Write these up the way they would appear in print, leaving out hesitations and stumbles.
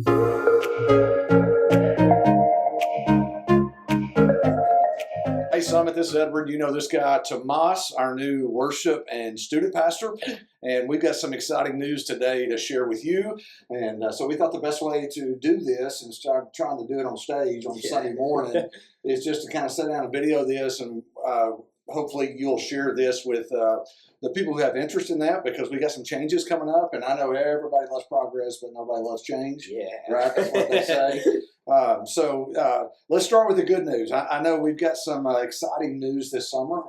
Hey Summit, this is Edward. You know this guy, Tomas, our new worship and student pastor. And we've got some exciting news today to share with you. And so we thought the best way to do this, instead of trying to do it on stage on Sunday morning, is just to kind of sit down and video this. And hopefully you'll share this with the people who have interest in that, because we got some changes coming up. And I know everybody loves progress, but nobody loves change. Yeah. Right? That's what they say. So let's start with the good news. I know we've got some exciting news this summer.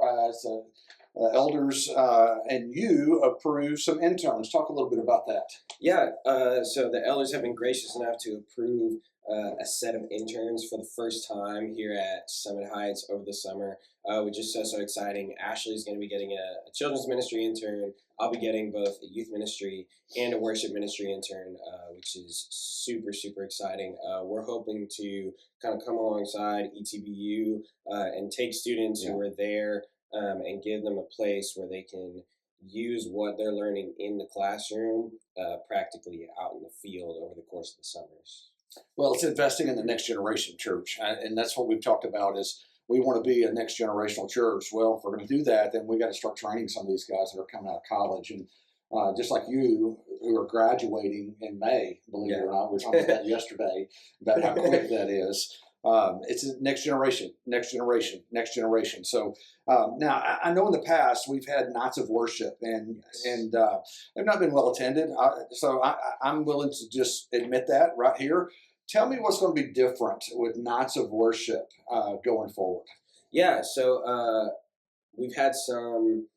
Elders and you approved some interns. Talk a little bit about that. Yeah, so the elders have been gracious enough to approve a set of interns for the first time here at Summit Heights over the summer, which is so exciting. Ashley's going to be getting a children's ministry intern. I'll be getting both a youth ministry and a worship ministry intern, which is super exciting. We're hoping to kind of come alongside ETBU and take students who are there and give them a place where they can use what they're learning in the classroom practically out in the field over the course of the summers. Well, it's investing in the next generation church, and that's what we've talked about is we want to be a next generational church. Well, if we're going to do that, then we got to start training some of these guys that are coming out of college. And just like you, who are graduating in May, believe it or not, we were talking about that yesterday, about how quick that is. It's next generation. So now I know in the past we've had nights of worship and they've not been well attended. So I'm willing to just admit that right here. Tell me what's going to be different with nights of worship going forward. Yeah, so we've had some.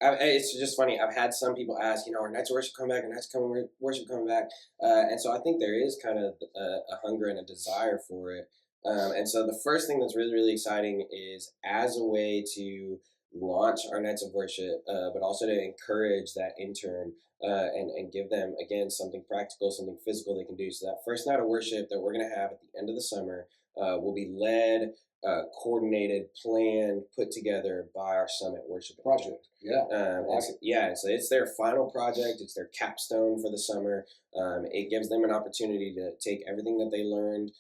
It's just funny. I've had some people ask, are nights of worship coming back? Are nights of worship coming back? And so I think there is kind of a hunger and a desire for it. And so the first thing that's really exciting is as a way to launch our nights of worship, but also to encourage that intern and give them, again, something practical, something physical they can do. So that first night of worship that we're going to have at the end of the summer will be led, coordinated, planned, put together by our Summit Worship Project. So it's their final project. It's their capstone for the summer. It gives them an opportunity to take everything that they learned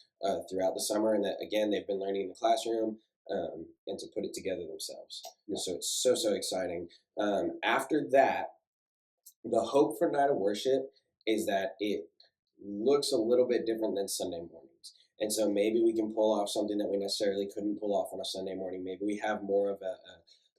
throughout the summer and that, again, they've been learning in the classroom and to put it together themselves. Yeah. So it's so exciting. After that, the hope for Night of Worship is that it looks a little bit different than Sunday mornings. And so maybe we can pull off something that we necessarily couldn't pull off on a Sunday morning. Maybe we have more of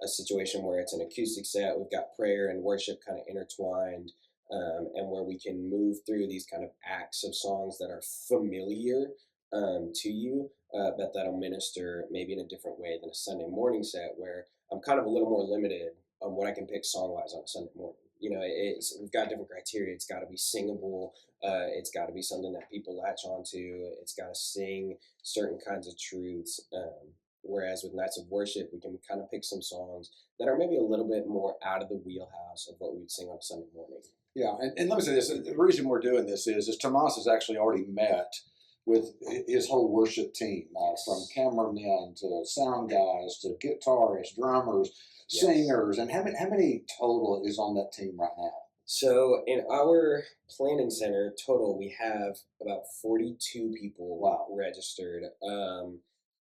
a situation where it's an acoustic set. We've got prayer and worship kind of intertwined, and where we can move through these kind of acts of songs that are familiar to you, but that'll minister maybe in a different way than a Sunday morning set where I'm kind of a little more limited on what I can pick song-wise on a Sunday morning. We've got different criteria. It's got to be singable. It's got to be something that people latch onto. It's got to sing certain kinds of truths. Whereas with Nights of Worship, we can kind of pick some songs that are maybe a little bit more out of the wheelhouse of what we would sing on a Sunday morning. Yeah, and let me say this. The reason we're doing this is Tomas has actually already met with his whole worship team, from cameramen to sound guys to guitarists, drummers, singers, and how many total is on that team right now? So in our planning center total, we have about 42 people registered.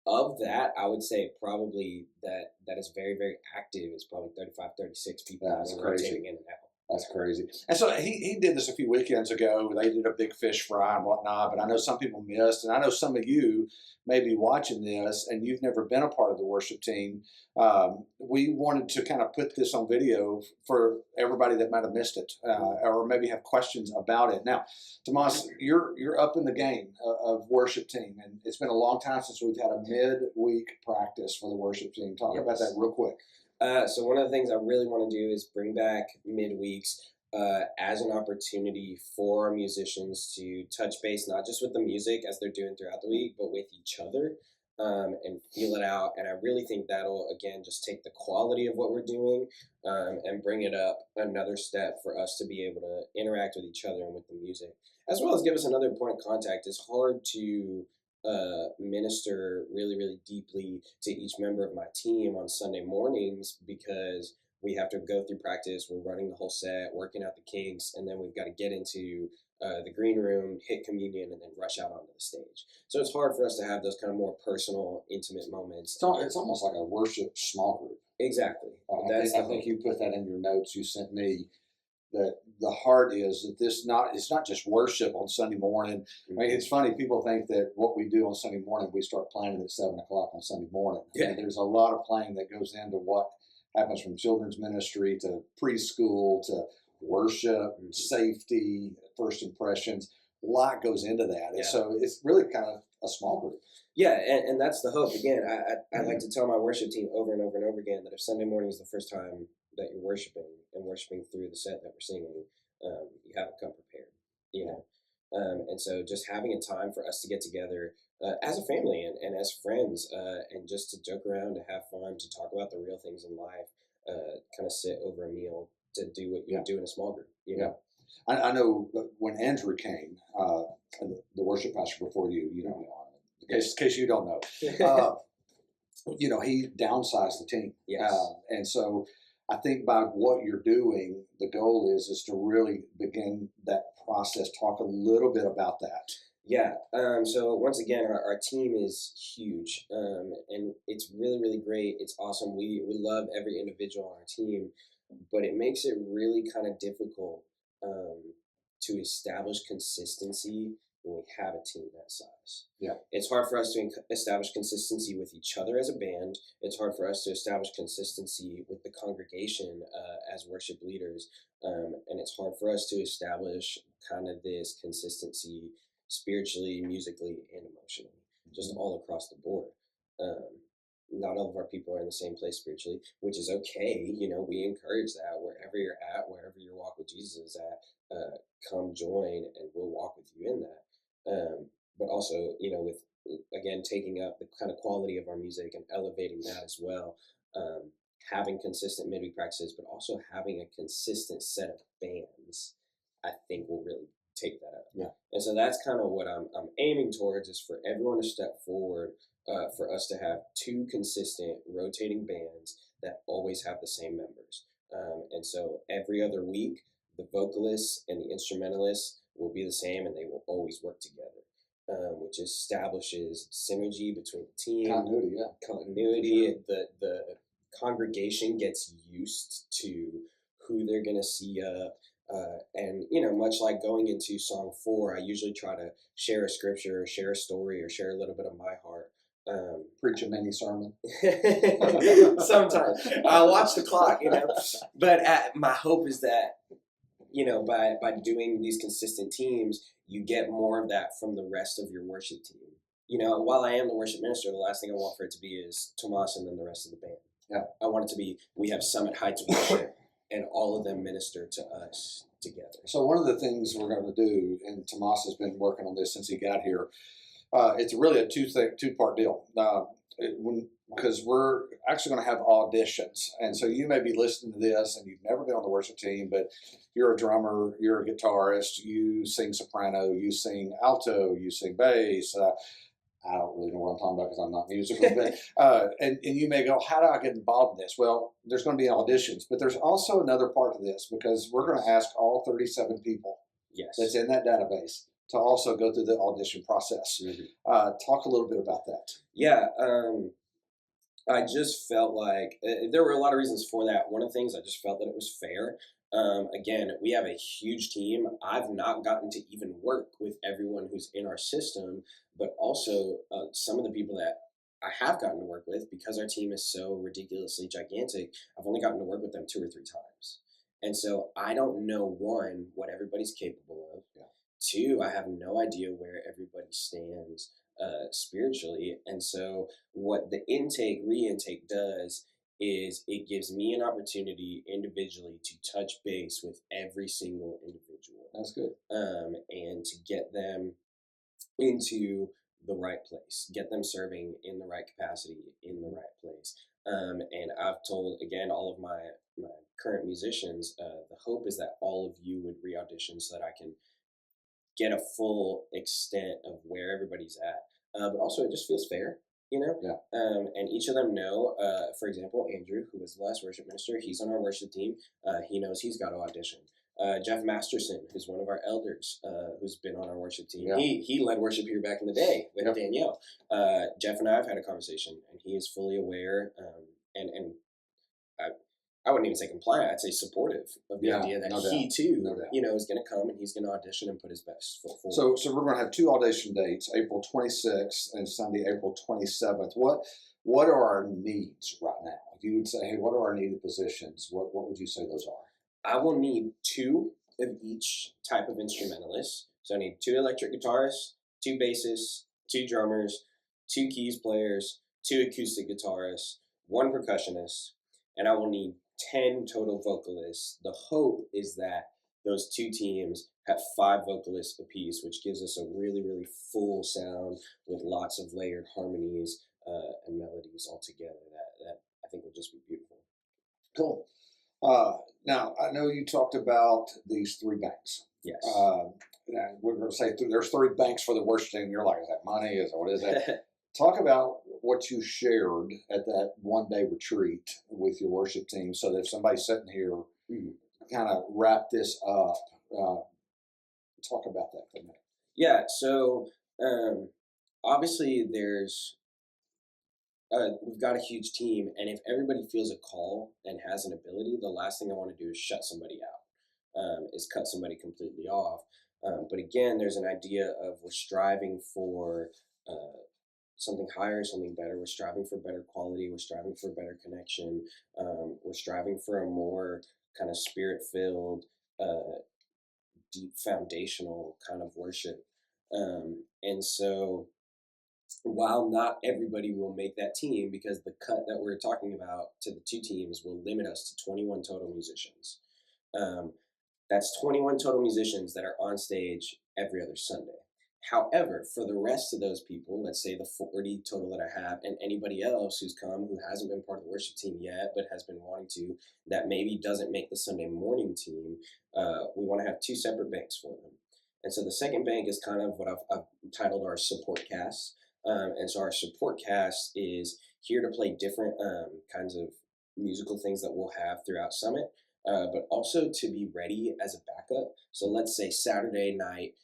Of that, I would say probably that is very active is probably 35, 36 people rotating in and out. That's crazy. And so he did this a few weekends ago. They did a big fish fry and whatnot, but I know some people missed, and I know some of you may be watching this and you've never been a part of the worship team. We wanted to kind of put this on video for everybody that might have missed it or maybe have questions about it. Now, Tomas, you're up in the game of worship team, and it's been a long time since we've had a midweek practice for the worship team. Talk about that real quick. So one of the things I really want to do is bring back midweeks as an opportunity for our musicians to touch base, not just with the music as they're doing throughout the week, but with each other and feel it out. And I really think that'll, again, just take the quality of what we're doing and bring it up another step for us to be able to interact with each other and with the music, as well as give us another point of contact. It's hard to minister really deeply to each member of my team on Sunday mornings because we have to go through practice. We're running the whole set, working out the kinks, and then we've got to get into the green room, hit communion, and then rush out onto the stage. So it's hard for us to have those kind of more personal, intimate moments. It's almost like a worship small group. Exactly. I think you put that in your notes you sent me. That the heart is that it's not just worship on Sunday morning. I mean, it's funny, people think that what we do on Sunday morning, we start planning at 7 o'clock on Sunday morning. Yeah. And there's a lot of planning that goes into what happens from children's ministry to preschool to worship, safety, first impressions. A lot goes into that. And so it's really kind of a small group. Yeah, and that's the hope. Again, I like to tell my worship team over and over and over again that if Sunday morning is the first time that you're worshiping and worshiping through the set that we're singing, you haven't come prepared, you know. And so just having a time for us to get together as a family and as friends and just to joke around, to have fun, to talk about the real things in life, kind of sit over a meal to do what you would do in a small group, you know. I know when Andrew came, the worship pastor before you, in case you don't know, he downsized the team. Yes. And so I think by what you're doing, the goal is to really begin that process. Talk a little bit about that. Yeah. So once again, our team is huge, and it's really, really great. It's awesome. We love every individual on our team, but it makes it really kind of difficult to establish consistency when we have a team that size. Yeah. It's hard for us to establish consistency with each other as a band. It's hard for us to establish consistency with the congregation as worship leaders. And it's hard for us to establish kind of this consistency spiritually, musically, and emotionally, just all across the board. Not all of our people are in the same place spiritually, which is okay. We encourage that wherever you're at, wherever your walk with Jesus is at, come join and we'll walk with you in that. But also, with, again, taking up the kind of quality of our music and elevating that as well, having consistent midweek practices, but also having a consistent set of bands, I think will really take that up. Yeah. And so that's kind of what I'm aiming towards, is for everyone to step forward, for us to have two consistent rotating bands that always have the same members. And so every other week, the vocalists and the instrumentalists will be the same, and they will always work together, which establishes synergy between the team. Continuity. Sure. The congregation gets used to who they're going to see up. And, much like going into song 4, I usually try to share a scripture, or share a story, or share a little bit of my heart. Preach a mini sermon. Sometimes I'll watch the clock, but my hope is that, by doing these consistent teams, you get more of that from the rest of your worship team. While I am the worship minister, the last thing I want for it to be is Tomas and then the rest of the band. Yeah. I want it to be, we have Summit Heights worship and all of them minister to us together. So one of the things we're going to do, and Tomas has been working on this since he got here, it's really a two-part deal. Because we're actually going to have auditions. And so you may be listening to this and you've never been on the worship team, but you're a drummer, you're a guitarist, you sing soprano, you sing alto, you sing bass. I don't really know what I'm talking about because I'm not musical, but and you may go, how do I get involved in this? Well, there's going to be auditions, but there's also another part of this, because we're going to ask all 37 people that's in that database to also go through the audition process. Mm-hmm. Talk a little bit about that. Yeah, I just felt like there were a lot of reasons for that. One of the things, I just felt that it was fair. Again, we have a huge team. I've not gotten to even work with everyone who's in our system, but also some of the people that I have gotten to work with, because our team is so ridiculously gigantic, I've only gotten to work with them 2 or 3 times. And so I don't know, 1, what everybody's capable of. Yeah. 2, I have no idea where everybody stands spiritually. And so what the re-intake does is it gives me an opportunity individually to touch base with every single individual. That's good. And to get them into the right place, get them serving in the right capacity, in the right place. And I've told, again, all of my current musicians, the hope is that all of you would re-audition so that I can get a full extent of where everybody's at. But also it just feels fair, Yeah. And each of them know, for example, Andrew, who was the last worship minister, he's on our worship team. He knows he's got to audition. Jeff Masterson, who's one of our elders, who's been on our worship team. Yeah. He led worship here back in the day with Yep. Danielle. Jeff and I have had a conversation, and he is fully aware, and I, I wouldn't even say compliant. I'd say supportive of the Yeah, idea that no he doubt. too, No doubt. is going to come and he's going to audition and put his best foot forward. So we're going to have two audition dates, April 26th and Sunday, April 27th. What are our needs right now? If you would say, hey, what are our needed positions? What would you say those are? I will need two of each type of instrumentalist. So I need two electric guitarists, two bassists, two drummers, two keys players, two acoustic guitarists, one percussionist, and I will need 10 total vocalists. The hope is that those two teams have 5 vocalists apiece, which gives us a really, really full sound with lots of layered harmonies and melodies all together that I think will just be beautiful. Cool. Now, I know you talked about these 3 banks. Yes. We're going to say there's 3 banks for the worship team. You're like, is that money? What is that? Talk about what you shared at that one-day retreat with your worship team so that if somebody's sitting here, kind of wrap this up. Talk about that for a minute. Yeah, so obviously we've got a huge team, and if everybody feels a call and has an ability, the last thing I want to do is shut somebody out, is cut somebody completely off. But again, there's an idea of we're striving for something higher, something better. We're striving for better quality. We're striving for better connection. We're striving for a more kind of spirit-filled, deep foundational kind of worship. And so while not everybody will make that team, because the cut that we're talking about to the 2 teams will limit us to 21 total musicians. That's 21 total musicians that are on stage every other Sunday. However, for the rest of those people, let's say the 40 total that I have, and anybody else who's come who hasn't been part of the worship team yet, but has been wanting to, that maybe doesn't make the Sunday morning team, we want to have 2 separate banks for them. And so the second bank is kind of what I've titled our support cast. And so our support cast is here to play different kinds of musical things that we'll have throughout Summit, but also to be ready as a backup. So let's say Saturday night,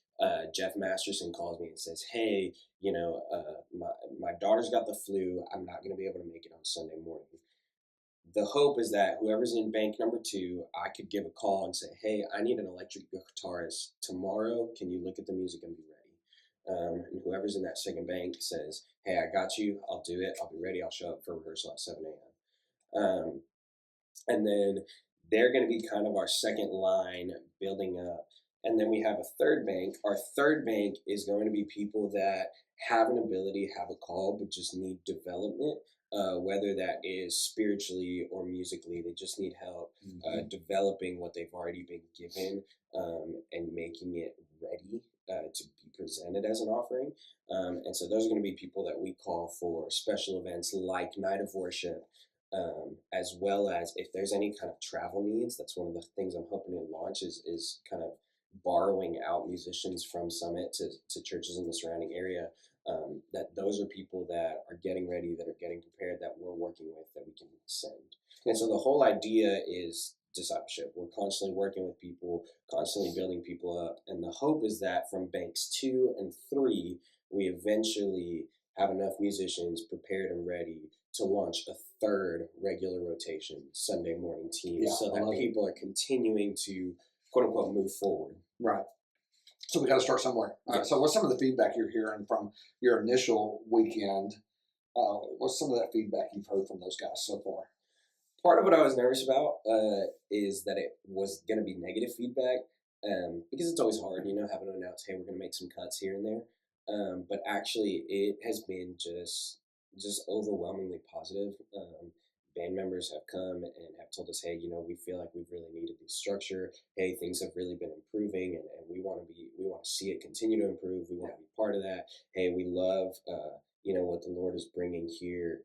Jeff Masterson calls me and says, "Hey, my daughter's got the flu. I'm not going to be able to make it on Sunday morning." The hope is that whoever's in bank number 2, I could give a call and say, "Hey, I need an electric guitarist tomorrow. Can you look at the music and be ready?" And whoever's in that second bank says, "Hey, I got you. I'll do it. I'll be ready. I'll show up for rehearsal at 7 a.m." And then they're going to be kind of our second line building up. And then we have a third bank. Our third bank is going to be people that have an ability, have a call, but just need development, whether that is spiritually or musically. They just need help developing what they've already been given and making it ready to be presented as an offering. And so those are going to be people that we call for special events like Night of Worship, as well as if there's any kind of travel needs. That's one of the things I'm hoping to launch is kind of borrowing out musicians from Summit to churches in the surrounding area. That those are people that are getting ready, that are getting prepared, that we're working with, that we can send. And so the whole idea is discipleship. We're constantly working with people, constantly building people up. And the hope is that from banks 2 and 3, we eventually have enough musicians prepared and ready to launch a third regular rotation Sunday morning team, so that people are continuing to quote unquote move forward. Right. So we got to start somewhere. So what's some of the feedback you're hearing from your initial weekend? What's some of that feedback you've heard from those guys so far? Part of what I was nervous about is that it was going to be negative feedback, because it's always hard, having to announce, hey, we're going to make some cuts here and there. But actually, it has been just overwhelmingly positive. Band members have come and have told us, hey, we feel like we've really needed this structure. Hey, things have really been improving, and we want to see it continue to improve. We want to be part of that. Hey, we love, what the Lord is bringing here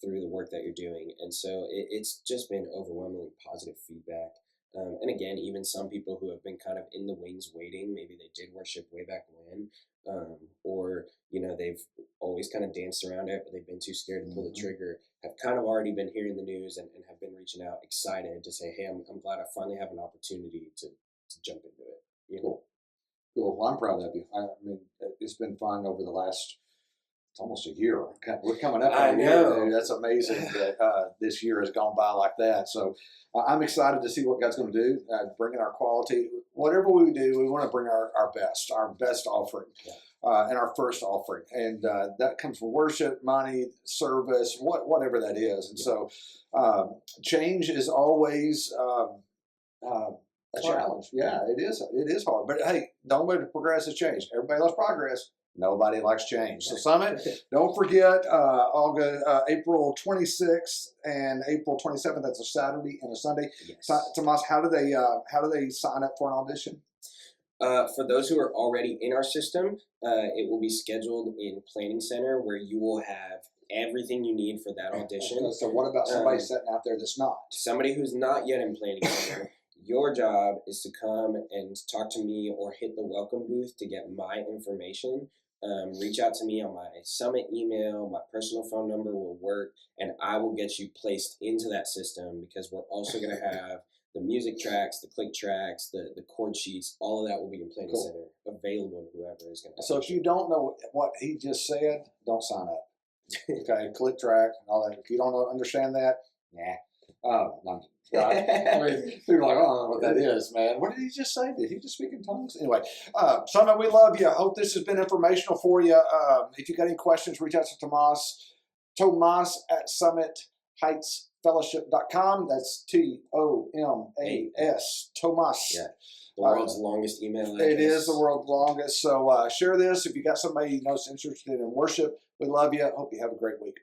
through the work that you're doing. And so it's just been overwhelmingly positive feedback. And again, even some people who have been kind of in the wings waiting, maybe they did worship way back when, or they've always kind of danced around it, but they've been too scared to pull the trigger, have kind of already been hearing the news and have been reaching out excited to say, hey, I'm glad I finally have an opportunity to jump into it. Cool. Cool. Well, I'm proud of you. I mean, it's been fun over the last, it's almost a year. We're coming up I on a year. know. Dude. That's amazing that this year has gone by like that. So I'm excited to see what God's going to do, bringing our quality. Whatever we do, we want to bring our best offering. Yeah. And our first offering, and that comes from worship, money, service, whatever that is. And so, change is always a challenge. Yeah, it is. It is hard, but hey, the only way to progress is change. Everybody loves progress. Nobody likes change. So Summit, don't forget April 26th and April 27th. That's a Saturday and a Sunday. Yes. Tomas, how do they sign up for an audition? For those who are already in our system, it will be scheduled in Planning Center, where you will have everything you need for that audition. So what about somebody sitting out there that's not? Somebody who's not yet in Planning Center, your job is to come and talk to me or hit the welcome booth to get my information. Reach out to me on my Summit email. My personal phone number will work, and I will get you placed into that system, because we're also going to have the music tracks, the click tracks, the chord sheets, all of that will be in Planning Center, available to whoever is going to. So if you don't know what he just said, don't sign up. Okay, click track and all that. If you don't understand that, no. I mean, people are like, I don't know what that is, man. What did he just say? Did he just speak in tongues? Anyway, Summit, we love you. I hope this has been informational for you. If you got any questions, reach out to Tomas at SummitHeightsFellowship.com. That's TOMAS. Tomas. Yeah. The world's longest email address. It is the world's longest. So share this. If you got somebody you know is interested in worship, we love you. Hope you have a great week.